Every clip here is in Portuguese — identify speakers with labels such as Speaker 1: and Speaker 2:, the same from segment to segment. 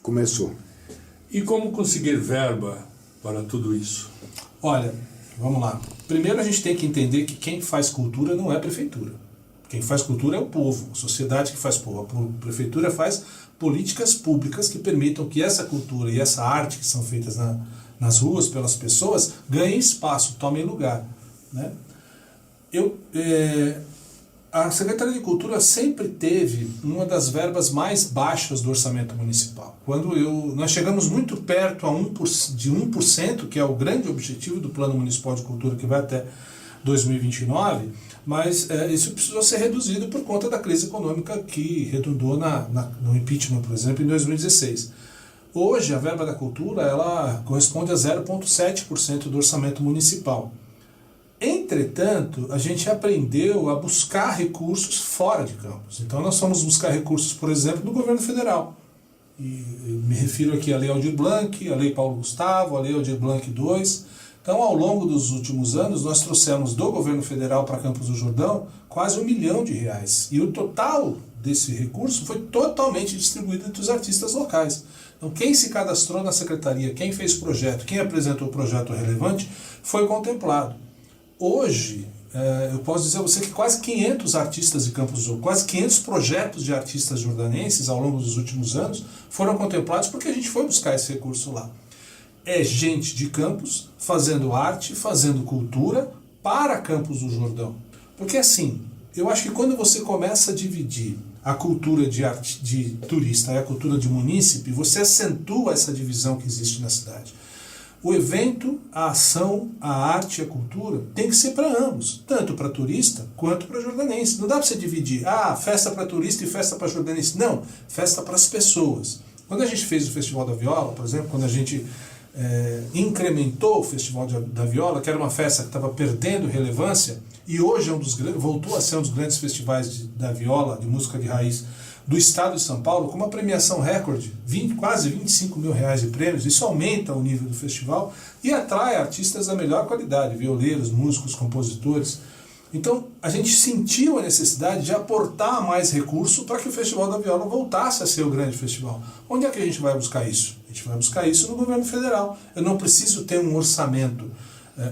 Speaker 1: Começou.
Speaker 2: E como conseguir verba para tudo isso?
Speaker 3: Olha, vamos lá. Primeiro a gente tem que entender que quem faz cultura não é a prefeitura. Quem faz cultura é o povo, a sociedade que faz povo. A prefeitura faz políticas públicas que permitam que essa cultura e essa arte que são feitas nas ruas pelas pessoas ganhem espaço, tomem lugar, né? A Secretaria de Cultura sempre teve uma das verbas mais baixas do orçamento municipal. Nós chegamos muito perto de 1%, que é o grande objetivo do Plano Municipal de Cultura, que vai até 2029, mas isso precisou ser reduzido por conta da crise econômica que redundou no impeachment, por exemplo, em 2016. Hoje, a verba da cultura ela corresponde a 0,7% do orçamento municipal. Entretanto, a gente aprendeu a buscar recursos fora de Campos. Então nós fomos buscar recursos, por exemplo, no governo federal. E me refiro aqui à Lei Aldir Blanc, à Lei Paulo Gustavo, à Lei Aldir Blanc II. Então, ao longo dos últimos anos, nós trouxemos do governo federal para Campos do Jordão quase R$1 milhão. E o total desse recurso foi totalmente distribuído entre os artistas locais. Então, quem se cadastrou na secretaria, quem fez projeto, quem apresentou o projeto relevante, foi contemplado. Hoje, eu posso dizer a você que quase 500 artistas de Campos do Jordão, quase 500 projetos de artistas jordanenses ao longo dos últimos anos foram contemplados porque a gente foi buscar esse recurso lá. É gente de Campos fazendo arte, fazendo cultura para Campos do Jordão. Porque assim, eu acho que quando você começa a dividir a cultura de turista e a cultura de munícipe, você acentua essa divisão que existe na cidade. O evento, a ação, a arte e a cultura tem que ser para ambos, tanto para turista quanto para jordanense. Não dá para você dividir, festa para turista e festa para jordanense. Não, festa para as pessoas. Quando a gente fez o Festival da Viola, por exemplo, quando a gente incrementou o Festival da Viola, que era uma festa que estava perdendo relevância, e hoje voltou a ser um dos grandes festivais da viola, de música de raiz, do estado de São Paulo, com uma premiação recorde, quase R$25 mil de prêmios. Isso aumenta o nível do festival e atrai artistas da melhor qualidade, violeiros, músicos, compositores. Então, a gente sentiu a necessidade de aportar mais recurso para que o Festival da Viola voltasse a ser o grande festival. Onde é que a gente vai buscar isso? A gente vai buscar isso no governo federal. Eu não preciso ter um orçamento.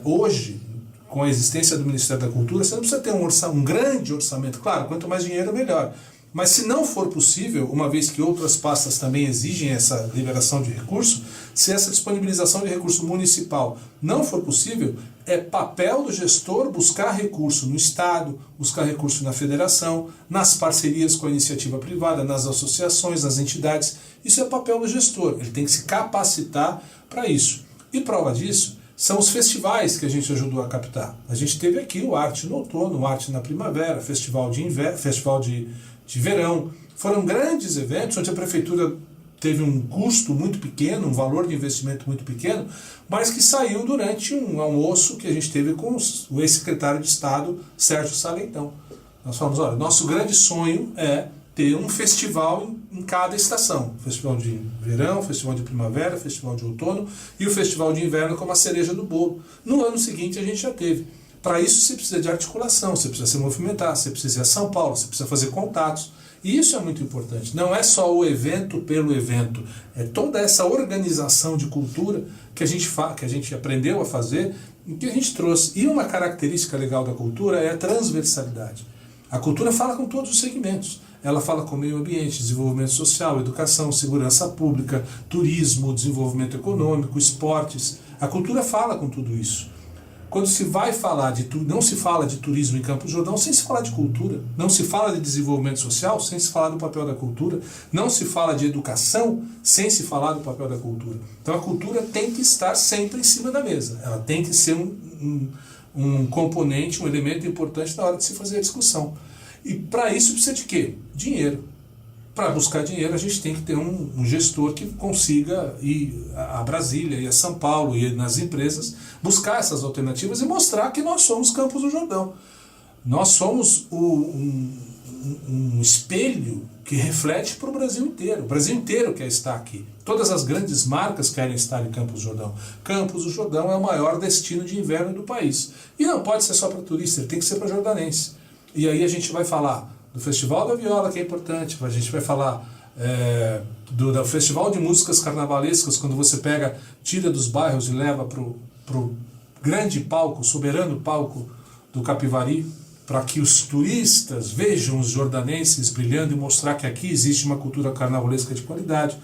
Speaker 3: Hoje, com a existência do Ministério da Cultura, você não precisa ter um grande orçamento. Claro, quanto mais dinheiro, melhor. Mas se não for possível, uma vez que outras pastas também exigem essa liberação de recurso, se essa disponibilização de recurso municipal não for possível, é papel do gestor buscar recurso no Estado, buscar recurso na federação, nas parcerias com a iniciativa privada, nas associações, nas entidades. Isso é papel do gestor, ele tem que se capacitar para isso. E prova disso são os festivais que a gente ajudou a captar. A gente teve aqui o Arte no Outono, o Arte na Primavera, Festival de Inverno, Festival de Verão. Foram grandes eventos onde a prefeitura teve um custo muito pequeno, um valor de investimento muito pequeno, mas que saiu durante um almoço que a gente teve com o ex-secretário de Estado, Sérgio Saleitão. Nós falamos, olha, nosso grande sonho é ter um festival em cada estação. Festival de verão, festival de primavera, festival de outono e o festival de inverno como a cereja do bolo. No ano seguinte a gente já teve. Para isso você precisa de articulação, você precisa se movimentar, você precisa ir a São Paulo, você precisa fazer contatos. E isso é muito importante. Não é só o evento pelo evento, é toda essa organização de cultura que a gente aprendeu a fazer e que a gente trouxe. E uma característica legal da cultura é a transversalidade. A cultura fala com todos os segmentos. Ela fala com o meio ambiente, desenvolvimento social, educação, segurança pública, turismo, desenvolvimento econômico, esportes. A cultura fala com tudo isso. Quando se vai falar não se fala de turismo em Campos do Jordão sem se falar de cultura. Não se fala de desenvolvimento social sem se falar do papel da cultura. Não se fala de educação sem se falar do papel da cultura. Então a cultura tem que estar sempre em cima da mesa. Ela tem que ser um componente, um elemento importante na hora de se fazer a discussão. E para isso precisa de quê? Dinheiro. Para buscar dinheiro, a gente tem que ter um gestor que consiga ir a Brasília, ir a São Paulo, ir nas empresas, buscar essas alternativas e mostrar que nós somos Campos do Jordão. Nós somos um espelho que reflete para o Brasil inteiro. O Brasil inteiro quer estar aqui. Todas as grandes marcas querem estar em Campos do Jordão. Campos do Jordão é o maior destino de inverno do país. E não pode ser só para turista, ele tem que ser para jordanense. E aí a gente vai falar do Festival da Viola, que é importante, a gente vai falar do Festival de Músicas Carnavalescas, quando você tira dos bairros e leva para o grande palco, soberano palco do Capivari, para que os turistas vejam os jordanenses brilhando e mostrar que aqui existe uma cultura carnavalesca de qualidade.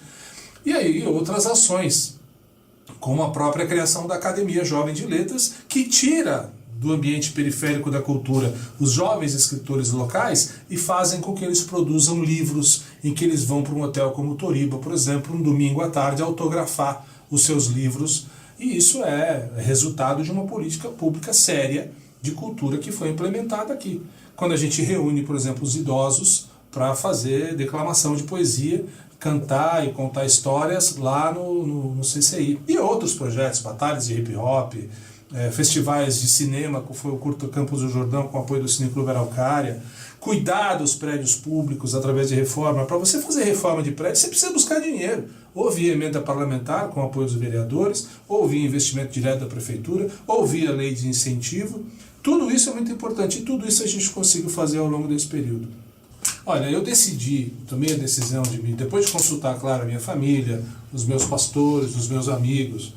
Speaker 3: E aí outras ações, como a própria criação da Academia Jovem de Letras, que tira do ambiente periférico da cultura os jovens escritores locais e fazem com que eles produzam livros, em que eles vão para um hotel como Toriba, por exemplo, um domingo à tarde, autografar os seus livros. E isso é resultado de uma política pública séria de cultura que foi implementada aqui. Quando a gente reúne, por exemplo, os idosos para fazer declamação de poesia, cantar e contar histórias lá no CCI. E outros projetos, batalhas de hip hop, festivais de cinema, como foi o Curta Campos do Jordão, com apoio do Cineclube Araucária, cuidar dos prédios públicos através de reforma. Para você fazer reforma de prédio, você precisa buscar dinheiro, ou via emenda parlamentar, com apoio dos vereadores, ou via investimento direto da prefeitura, ou via lei de incentivo. Tudo isso é muito importante, e tudo isso a gente conseguiu fazer ao longo desse período. Olha, eu tomei a decisão depois de consultar, claro, a minha família, os meus pastores, os meus amigos,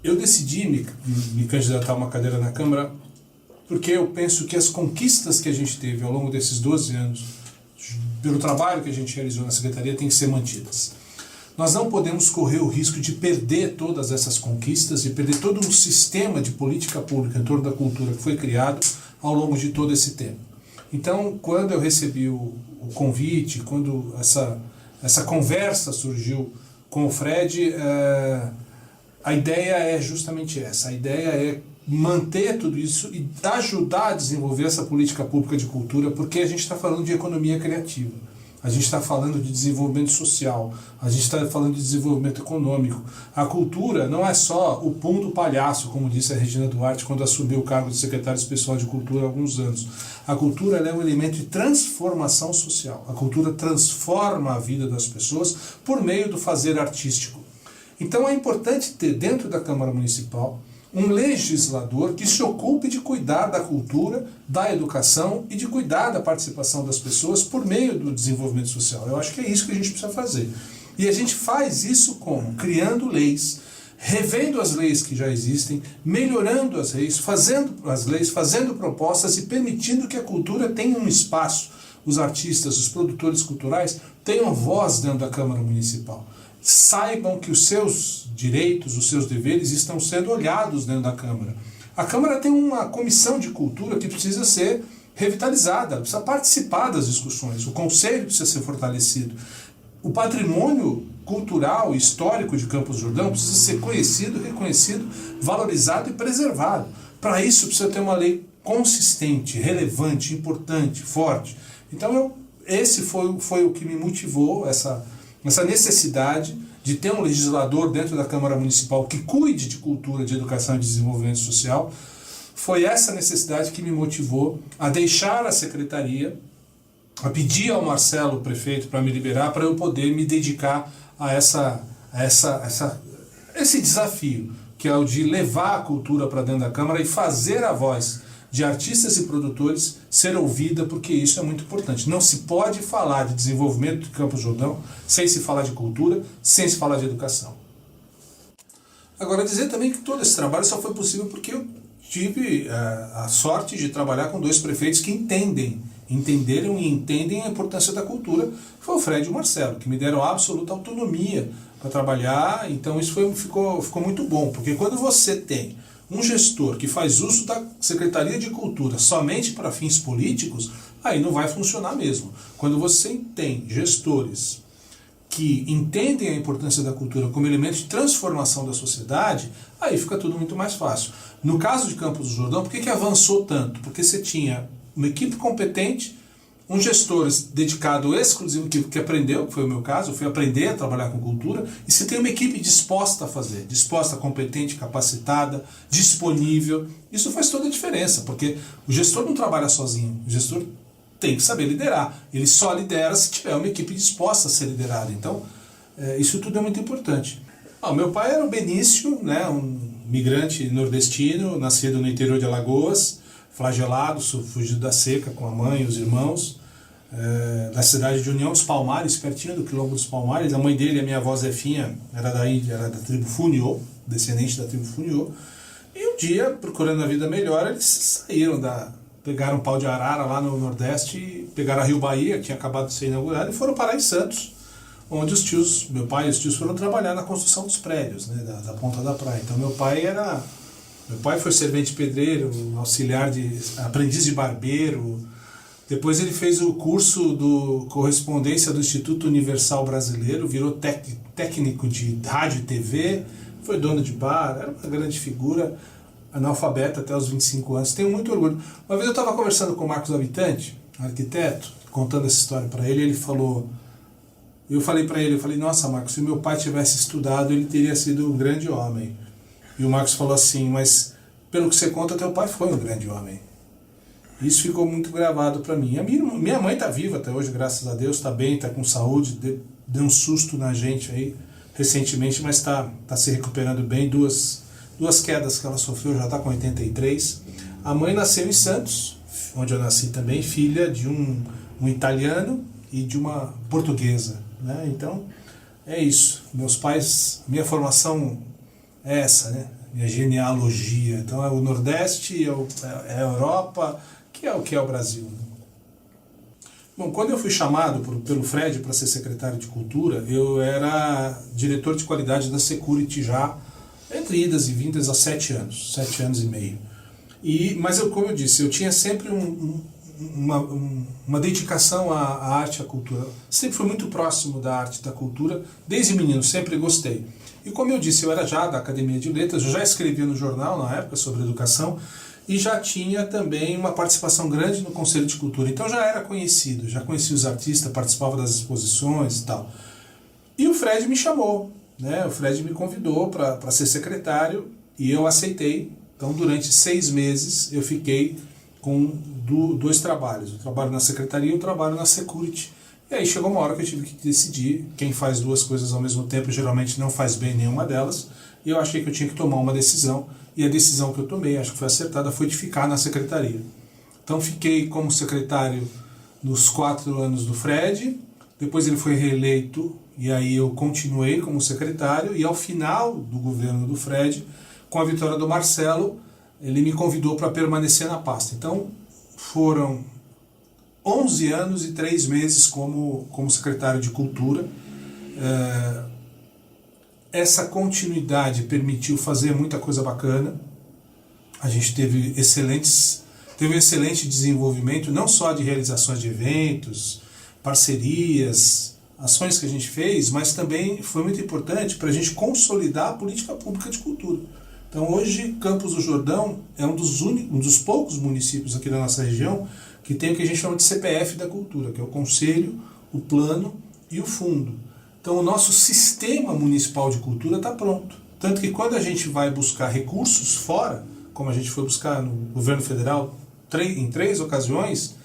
Speaker 3: eu decidi me candidatar a uma cadeira na Câmara porque eu penso que as conquistas que a gente teve ao longo desses 12 anos, pelo trabalho que a gente realizou na Secretaria, têm que ser mantidas. Nós não podemos correr o risco de perder todas essas conquistas, de perder todo um sistema de política pública em torno da cultura que foi criado ao longo de todo esse tempo. Então, quando eu recebi o convite, quando essa conversa surgiu com o Fred, a ideia é justamente essa. A ideia é manter tudo isso e ajudar a desenvolver essa política pública de cultura, porque a gente está falando de economia criativa, a gente está falando de desenvolvimento social, a gente está falando de desenvolvimento econômico. A cultura não é só o pum do palhaço, como disse a Regina Duarte quando assumiu o cargo de secretária especial de cultura há alguns anos. A cultura é um elemento de transformação social. A cultura transforma a vida das pessoas por meio do fazer artístico. Então é importante ter dentro da Câmara Municipal um legislador que se ocupe de cuidar da cultura, da educação e de cuidar da participação das pessoas por meio do desenvolvimento social. Eu acho que é isso que a gente precisa fazer. E a gente faz isso como? Criando leis, revendo as leis que já existem, melhorando as leis, fazendo propostas e permitindo que a cultura tenha um espaço. Os artistas, os produtores culturais tenham voz dentro da Câmara Municipal. Saibam que os seus direitos, os seus deveres estão sendo olhados dentro da Câmara. A Câmara tem uma comissão de cultura que precisa ser revitalizada, precisa participar das discussões, o Conselho precisa ser fortalecido. O patrimônio cultural e histórico de Campos do Jordão precisa ser conhecido, reconhecido, valorizado e preservado. Para isso precisa ter uma lei consistente, relevante, importante, forte. Então esse foi o que me motivou, essa necessidade de ter um legislador dentro da Câmara Municipal que cuide de cultura, de educação e de desenvolvimento social. Foi essa necessidade que me motivou a deixar a secretaria, a pedir ao Marcelo, o prefeito, para me liberar, para eu poder me dedicar a esse desafio, que é o de levar a cultura para dentro da Câmara e fazer a voz de artistas e produtores ser ouvida, porque isso é muito importante. Não se pode falar de desenvolvimento de Campos do Jordão sem se falar de cultura, sem se falar de educação. Agora, dizer também que todo esse trabalho só foi possível porque eu tive a sorte de trabalhar com dois prefeitos que entenderam e entendem a importância da cultura. Foi o Fred e o Marcelo, que me deram absoluta autonomia para trabalhar. Então isso ficou muito bom, porque quando você tem um gestor que faz uso da Secretaria de Cultura somente para fins políticos, aí não vai funcionar mesmo. Quando você tem gestores que entendem a importância da cultura como elemento de transformação da sociedade, aí fica tudo muito mais fácil. No caso de Campos do Jordão, por que avançou tanto? Porque você tinha uma equipe competente, um gestor dedicado exclusivo que aprendeu, que foi o meu caso, eu fui aprender a trabalhar com cultura, e você tem uma equipe disposta a fazer, disposta, competente, capacitada, disponível. Isso faz toda a diferença, porque o gestor não trabalha sozinho, o gestor tem que saber liderar. Ele só lidera se tiver uma equipe disposta a ser liderada. Então, isso tudo é muito importante. O meu pai era o Benício, né, um migrante nordestino, nascido no interior de Alagoas, flagelado, fugido da seca com a mãe e os irmãos. da cidade de União dos Palmares, pertinho do Quilombo dos Palmares. A mãe dele, a minha avó Zefinha, era da tribo Funiô, descendente da tribo Funiô. E um dia, procurando a vida melhor, eles saíram pegaram um pau de arara lá no Nordeste, pegaram a Rio Bahia, que tinha acabado de ser inaugurado, e foram parar em Santos, onde meu pai e os tios foram trabalhar na construção dos prédios, né, da ponta da praia. Então meu pai foi servente pedreiro, auxiliar aprendiz de barbeiro. Depois ele fez o curso do correspondência do Instituto Universal Brasileiro, virou técnico de rádio e TV, foi dono de bar, era uma grande figura, analfabeta até os 25 anos. Tenho muito orgulho. Uma vez eu estava conversando com o Marcos Habitante, arquiteto, contando essa história para ele, eu falei para ele, nossa, Marcos, se meu pai tivesse estudado, ele teria sido um grande homem. E o Marcos falou assim, mas pelo que você conta, teu pai foi um grande homem. Isso ficou muito gravado para mim. Minha mãe está viva até hoje, graças a Deus, está bem, está com saúde, deu um susto na gente aí recentemente, mas está se recuperando bem. Duas quedas que ela sofreu, já está com 83. A mãe nasceu em Santos, onde eu nasci também, filha de um italiano e de uma portuguesa, né? Então, é isso. Meus pais, minha formação é essa, né? Minha genealogia. Então é o Nordeste, é a Europa, que é o Brasil. Né? Bom, quando eu fui chamado pelo Fred para ser secretário de Cultura, eu era diretor de qualidade da Security já, entre idas e vindas há 7 anos e meio. Mas como eu disse, eu tinha sempre uma dedicação à arte e à cultura. Sempre fui muito próximo da arte e da cultura, desde menino, sempre gostei. E como eu disse, eu era já da Academia de Letras, eu já escrevia no jornal na época sobre educação e já tinha também uma participação grande no Conselho de Cultura. Então já era conhecido, já conhecia os artistas, participava das exposições e tal. E o Fred me chamou, né? O Fred me convidou para ser secretário e eu aceitei. Então durante 6 meses eu fiquei com 2 trabalhos, o trabalho na secretaria e o trabalho na Security. E aí chegou uma hora que eu tive que decidir. Quem faz 2 coisas ao mesmo tempo geralmente não faz bem nenhuma delas, e eu achei que eu tinha que tomar uma decisão, e a decisão que eu tomei, acho que foi acertada, foi de ficar na secretaria. Então fiquei como secretário nos 4 anos do Fred, depois ele foi reeleito, e aí eu continuei como secretário, e ao final do governo do Fred, com a vitória do Marcelo, ele me convidou para permanecer na pasta. Então foram 11 anos e 3 meses como secretário de Cultura. Essa continuidade permitiu fazer muita coisa bacana. A gente teve um excelente desenvolvimento, não só de realizações de eventos, parcerias, ações que a gente fez, mas também foi muito importante para a gente consolidar a política pública de cultura. Então hoje Campos do Jordão é um dos poucos municípios aqui da nossa região que tem o que a gente chama de CPF da cultura, que é o Conselho, o Plano e o Fundo. Então o nosso sistema municipal de cultura está pronto. Tanto que quando a gente vai buscar recursos fora, como a gente foi buscar no governo federal em 3 ocasiões,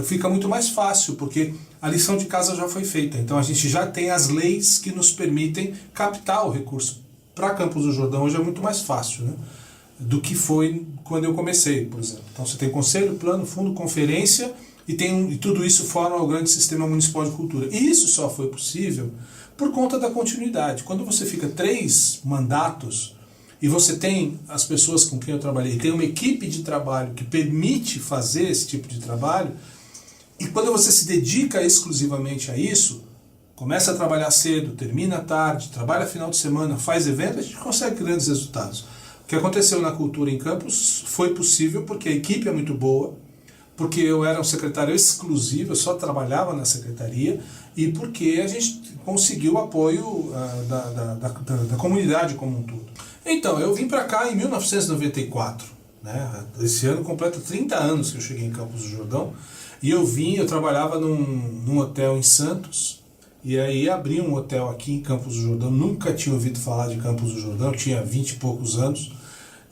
Speaker 3: fica muito mais fácil, porque a lição de casa já foi feita. Então a gente já tem as leis que nos permitem captar o recurso. Para Campos do Jordão hoje é muito mais fácil, né, do que foi quando eu comecei, por exemplo. Então você tem conselho, plano, fundo, conferência e tudo isso forma o grande sistema municipal de cultura. E isso só foi possível por conta da continuidade. Quando você fica 3 mandatos e você tem as pessoas com quem eu trabalhei, tem uma equipe de trabalho que permite fazer esse tipo de trabalho, e quando você se dedica exclusivamente a isso, começa a trabalhar cedo, termina à tarde, trabalha final de semana, faz evento, a gente consegue grandes resultados. O que aconteceu na cultura em Campos foi possível porque a equipe é muito boa, porque eu era um secretário exclusivo, eu só trabalhava na secretaria, e porque a gente conseguiu o apoio da comunidade como um todo. Então, eu vim para cá em 1994, né? Esse ano completa 30 anos que eu cheguei em Campos do Jordão, e eu trabalhava num hotel em Santos, e aí abri um hotel aqui em Campos do Jordão, nunca tinha ouvido falar de Campos do Jordão, tinha 20 e poucos anos,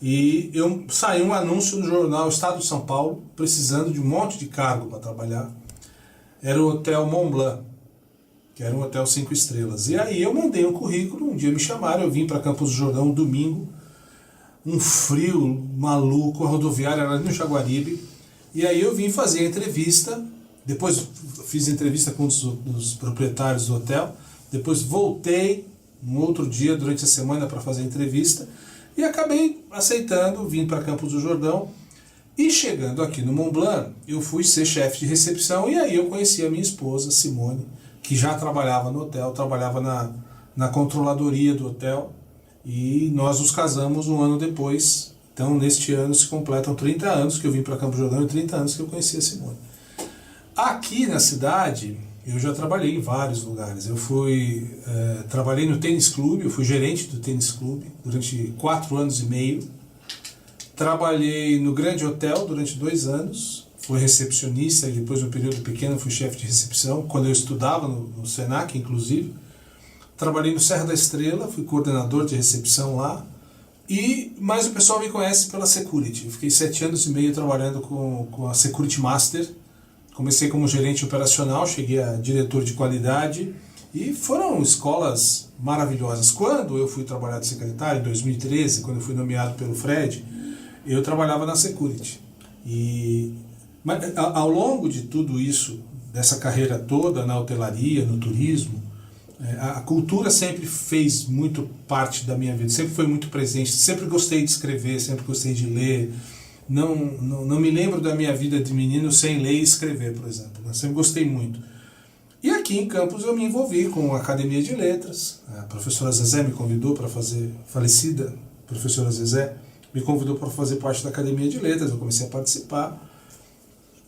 Speaker 3: e saiu um anúncio no jornal Estado de São Paulo, precisando de um monte de cargo para trabalhar. Era o Hotel Mont Blanc, que era um hotel 5 estrelas. E aí eu mandei um currículo, um dia me chamaram, eu vim para Campos do Jordão um domingo, um frio maluco, a rodoviária era no Jaguaribe, e aí eu vim fazer a entrevista depois fiz entrevista com um dos proprietários do hotel, depois voltei um outro dia durante a semana para fazer entrevista e acabei aceitando, vim para Campos do Jordão. E chegando aqui no Mont Blanc, eu fui ser chefe de recepção e aí eu conheci a minha esposa, Simone, que já trabalhava no hotel, trabalhava na controladoria do hotel, e nós nos casamos um ano depois. Então, neste ano se completam 30 anos que eu vim para Campos do Jordão e 30 anos que eu conheci a Simone. Aqui na cidade, eu já trabalhei em vários lugares. Eu trabalhei no tênis clube, eu fui gerente do tênis clube durante 4 anos e meio. Trabalhei no Grande Hotel durante 2 anos, fui recepcionista e depois, no período pequeno, fui chefe de recepção, quando eu estudava no Senac, inclusive. Trabalhei no Serra da Estrela, fui coordenador de recepção lá, mas o pessoal me conhece pela Security. Eu fiquei 7 anos e meio trabalhando com a Security Master. Comecei como gerente operacional, cheguei a diretor de qualidade, e foram escolas maravilhosas. Quando eu fui trabalhar de secretário, em 2013, quando eu fui nomeado pelo Fred, eu trabalhava na Security. Mas ao longo de tudo isso, dessa carreira toda, na hotelaria, no turismo, a cultura sempre fez muito parte da minha vida, sempre foi muito presente, sempre gostei de escrever, sempre gostei de ler. Não me lembro da minha vida de menino sem ler e escrever, por exemplo. Eu sempre gostei muito. E aqui em Campos eu me envolvi com a Academia de Letras. A professora Zezé me convidou para fazer, falecida professora Zezé, me convidou para fazer parte da Academia de Letras. Eu comecei a participar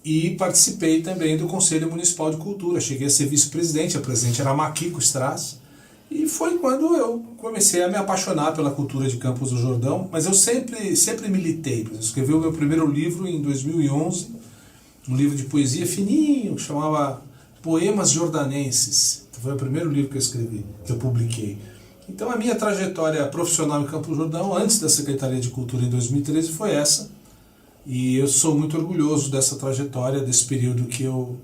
Speaker 3: e participei também do Conselho Municipal de Cultura. Cheguei a ser vice-presidente, a presidente era a Maquico Strass, e foi quando eu comecei a me apaixonar pela cultura de Campos do Jordão. Mas eu sempre militei. Eu escrevi o meu primeiro livro em 2011, um livro de poesia fininho, que chamava Poemas Jordanenses. Foi o primeiro livro que eu escrevi, que eu publiquei. Então a minha trajetória profissional em Campos do Jordão, antes da Secretaria de Cultura em 2013, foi essa. E eu sou muito orgulhoso dessa trajetória, desse período que eu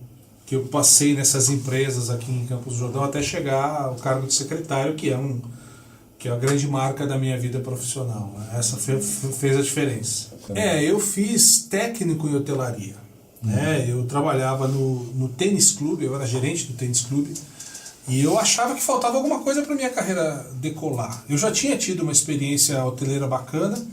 Speaker 3: passei nessas empresas aqui em Campos do Jordão, até chegar ao cargo de secretário, que é a grande marca da minha vida profissional. Essa fez a diferença. Eu fiz técnico em hotelaria. Eu trabalhava no tênis clube, eu era gerente do tênis clube, e eu achava que faltava alguma coisa para minha carreira decolar. Eu já tinha tido uma experiência hoteleira bacana.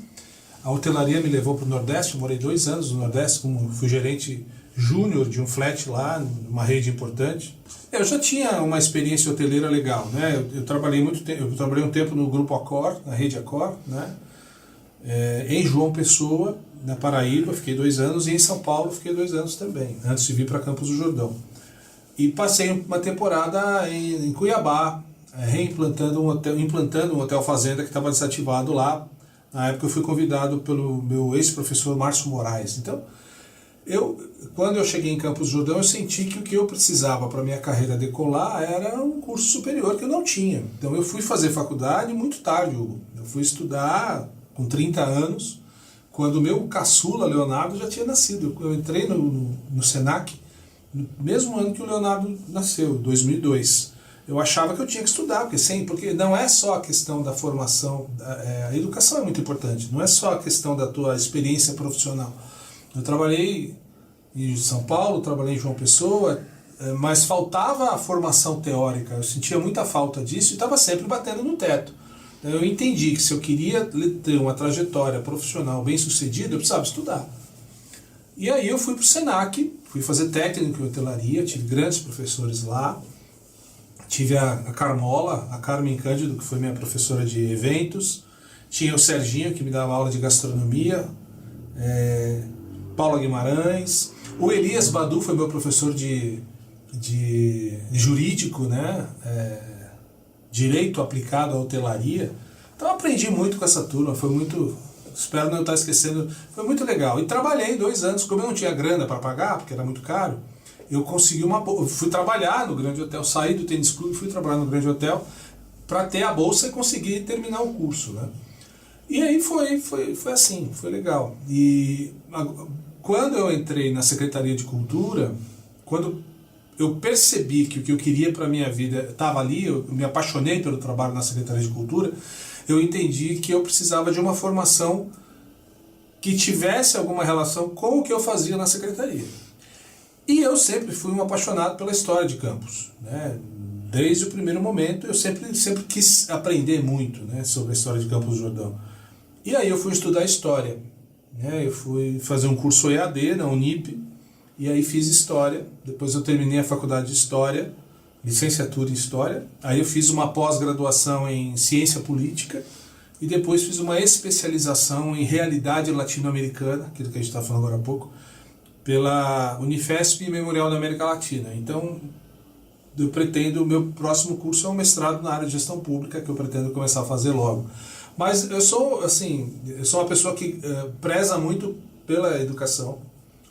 Speaker 3: A hotelaria me levou para o Nordeste, eu morei 2 anos no Nordeste, fui gerente júnior de um flat lá, numa rede importante. Eu já tinha uma experiência hoteleira legal, né? Eu trabalhei um tempo no Grupo Accor, na rede Accor, né? Em João Pessoa, na Paraíba, fiquei 2 anos, e em São Paulo fiquei 2 anos também, antes de vir para Campos do Jordão. E passei uma temporada em Cuiabá, implantando um hotel fazenda que estava desativado lá. Na época eu fui convidado pelo meu ex-professor Márcio Moraes. Então, quando eu cheguei em Campos do Jordão, eu senti que o que eu precisava para minha carreira decolar era um curso superior que eu não tinha. Então eu fui fazer faculdade muito tarde, Hugo. Eu fui estudar com 30 anos, quando o meu caçula, Leonardo, já tinha nascido. Eu entrei no Senac no mesmo ano que o Leonardo nasceu, 2002. Eu achava que eu tinha que estudar, porque não é só a questão da formação, a educação é muito importante, não é só a questão da tua experiência profissional. Eu trabalhei em São Paulo, trabalhei em João Pessoa, mas faltava a formação teórica, eu sentia muita falta disso e estava sempre batendo no teto. Então eu entendi que se eu queria ter uma trajetória profissional bem sucedida, eu precisava estudar. E aí eu fui para o Senac, fui fazer técnico em hotelaria, tive grandes professores lá. Tive a Carmola, a Carmen Cândido, que foi minha professora de eventos. Tinha o Serginho, que me dava aula de gastronomia. Paula Guimarães. O Elias Badu foi meu professor de jurídico, né? Direito aplicado à hotelaria. Então eu aprendi muito com essa turma, foi muito... Espero não estar esquecendo, foi muito legal. E trabalhei 2 anos, como eu não tinha grana para pagar, porque era muito caro, eu consegui fui trabalhar no Grande Hotel, saí do tênis clube, fui trabalhar no Grande Hotel para ter a bolsa e conseguir terminar o curso, né? E aí foi assim, foi legal. E quando eu entrei na Secretaria de Cultura, quando eu percebi que o que eu queria para a minha vida estava ali, eu me apaixonei pelo trabalho na Secretaria de Cultura, eu entendi que eu precisava de uma formação que tivesse alguma relação com o que eu fazia na Secretaria. E eu sempre fui um apaixonado pela história de Campos, né? Desde o primeiro momento eu sempre quis aprender muito, né, sobre a história de Campos do Jordão. E aí eu fui estudar História, né? Eu fui fazer um curso EAD na Unip, e aí fiz História. Depois eu terminei a faculdade de História, licenciatura em História. Aí eu fiz uma pós-graduação em Ciência Política, e depois fiz uma especialização em Realidade Latino-Americana, aquilo que a gente estava falando agora há pouco, pela Unifesp e Memorial da América Latina. Então, o meu próximo curso é um mestrado na área de gestão pública, que eu pretendo começar a fazer logo. Mas eu sou uma pessoa que preza muito pela educação.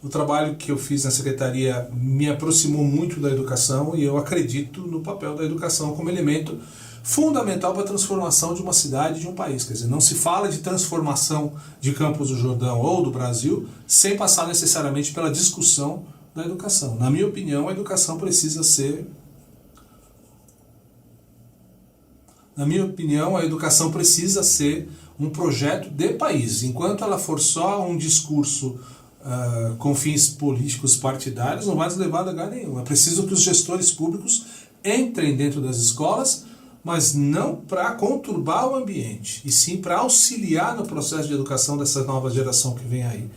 Speaker 3: O trabalho que eu fiz na secretaria me aproximou muito da educação, e eu acredito no papel da educação como elemento fundamental para a transformação de uma cidade, de um país. Quer dizer, não se fala de transformação de Campos do Jordão ou do Brasil sem passar necessariamente pela discussão da educação. Na minha opinião, a educação precisa ser um projeto de país. Enquanto ela for só um discurso com fins políticos partidários, não vai nos levar a lugar nenhum. É preciso que os gestores públicos entrem dentro das escolas, mas não para conturbar o ambiente, e sim para auxiliar no processo de educação dessa nova geração que vem aí.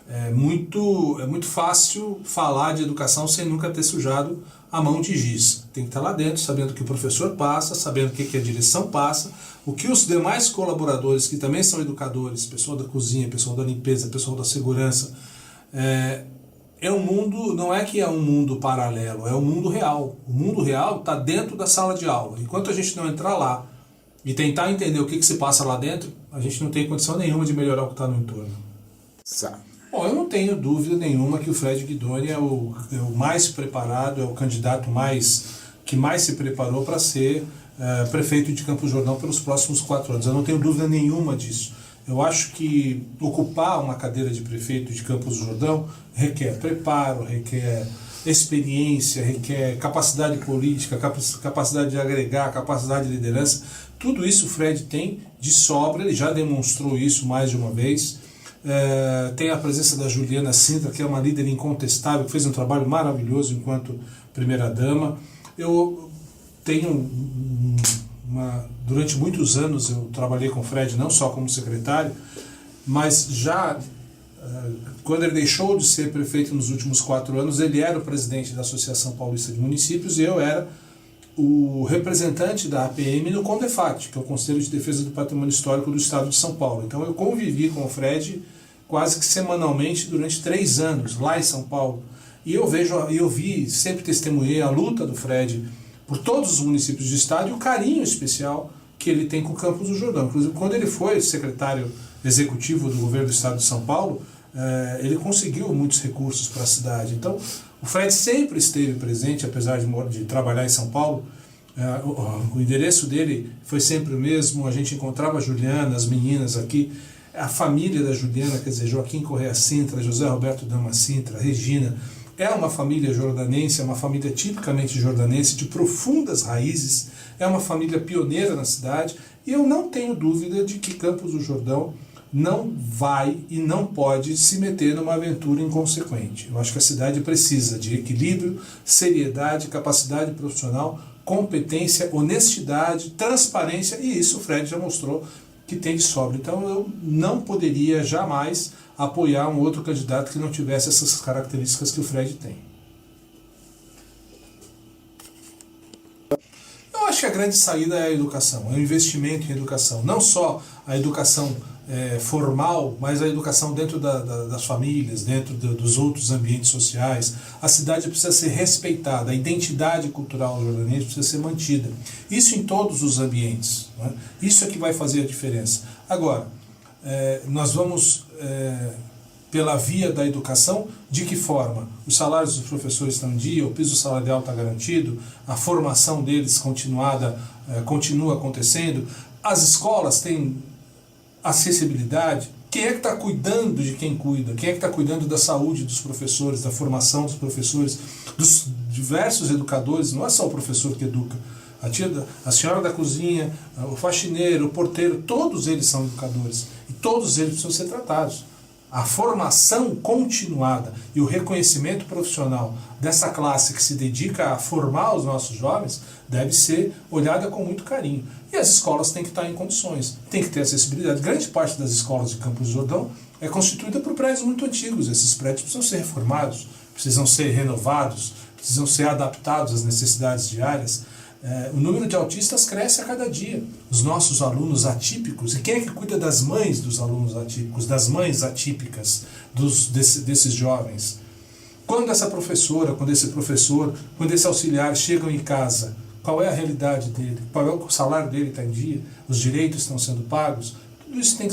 Speaker 3: É muito fácil falar de educação sem nunca ter sujado a mão de giz. Tem que estar lá dentro, sabendo o que o professor passa, sabendo o que a direção passa, o que os demais colaboradores, que também são educadores, pessoal da cozinha, pessoal da limpeza, pessoal da segurança, é um mundo, não é que é um mundo paralelo, é um mundo real. O mundo real está dentro da sala de aula. Enquanto a gente não entrar lá e tentar entender o que se passa lá dentro, a gente não tem condição nenhuma de melhorar o que está no entorno. Bom, eu não tenho dúvida nenhuma que o Fred Guidoni é o mais preparado, é o candidato que mais se preparou para ser prefeito de Campos do Jordão pelos próximos 4 anos. Eu não tenho dúvida nenhuma disso. Eu acho que ocupar uma cadeira de prefeito de Campos do Jordão requer preparo, requer experiência, requer capacidade política, capacidade de agregar, capacidade de liderança. Tudo isso o Fred tem de sobra, ele já demonstrou isso mais de uma vez. Tem a presença da Juliana Sintra, que é uma líder incontestável, que fez um trabalho maravilhoso enquanto primeira-dama. Eu tenho durante muitos anos eu trabalhei com o Fred, não só como secretário, mas já quando ele deixou de ser prefeito nos últimos 4 anos, ele era o presidente da Associação Paulista de Municípios, e eu era o representante da APM no CONDEFAT, que é o Conselho de Defesa do Patrimônio Histórico do Estado de São Paulo. Então eu convivi com o Fred quase que semanalmente durante 3 anos, lá em São Paulo. E eu vi, sempre testemunhei a luta do Fred por todos os municípios do estado e o carinho especial que ele tem com Campos do Jordão. Inclusive, quando ele foi secretário executivo do governo do estado de São Paulo, ele conseguiu muitos recursos para a cidade. Então, o Fred sempre esteve presente, apesar de trabalhar em São Paulo. O endereço dele foi sempre o mesmo, a gente encontrava a Juliana, as meninas aqui, a família da Juliana, quer dizer, Joaquim Correia Sintra, José Roberto Dama Sintra, Regina. É uma família jordanense, é uma família tipicamente jordanense, de profundas raízes, é uma família pioneira na cidade, e eu não tenho dúvida de que Campos do Jordão não vai e não pode se meter numa aventura inconsequente. Eu acho que a cidade precisa de equilíbrio, seriedade, capacidade profissional, competência, honestidade, transparência, e isso o Fred já mostrou que tem de sobra. Então eu não poderia jamais apoiar um outro candidato que não tivesse essas características que o Fred tem. Eu acho que a grande saída é a educação, é o investimento em educação. Não só a educação formal, mas a educação dentro das famílias, dentro dos outros ambientes sociais. A cidade precisa ser respeitada, a identidade cultural jordanense precisa ser mantida. Isso em todos os ambientes, né? Isso é que vai fazer a diferença. Agora, nós vamos pela via da educação. De que forma? Os salários dos professores estão em dia, o piso salarial está garantido, a formação deles continua acontecendo, as escolas têm acessibilidade. Quem é que está cuidando de quem cuida? Quem é que está cuidando da saúde dos professores, da formação dos professores, dos diversos educadores? Não é só o professor que educa. A senhora da cozinha, o faxineiro, o porteiro, todos eles são educadores. E todos eles precisam ser tratados. A formação continuada e o reconhecimento profissional dessa classe que se dedica a formar os nossos jovens deve ser olhada com muito carinho. E as escolas têm que estar em condições, tem que ter acessibilidade. Grande parte das escolas de Campos do Jordão é constituída por prédios muito antigos. Esses prédios precisam ser reformados, precisam ser renovados, precisam ser adaptados às necessidades diárias. O número de autistas cresce a cada dia. Os nossos alunos atípicos, e quem é que cuida das mães dos alunos atípicos, das mães atípicas desses jovens? Quando essa professora, quando esse professor, quando esse auxiliar chegam em casa, qual é a realidade dele? Qual é o salário dele está em dia? Os direitos estão sendo pagos? Tudo isso tem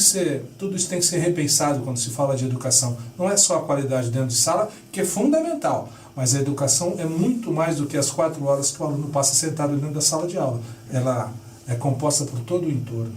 Speaker 3: que ser repensado quando se fala de educação. Não é só a qualidade dentro de sala, que é fundamental, mas a educação é muito mais do que as 4 horas que o aluno passa sentado dentro da sala de aula. Ela é composta por todo o entorno.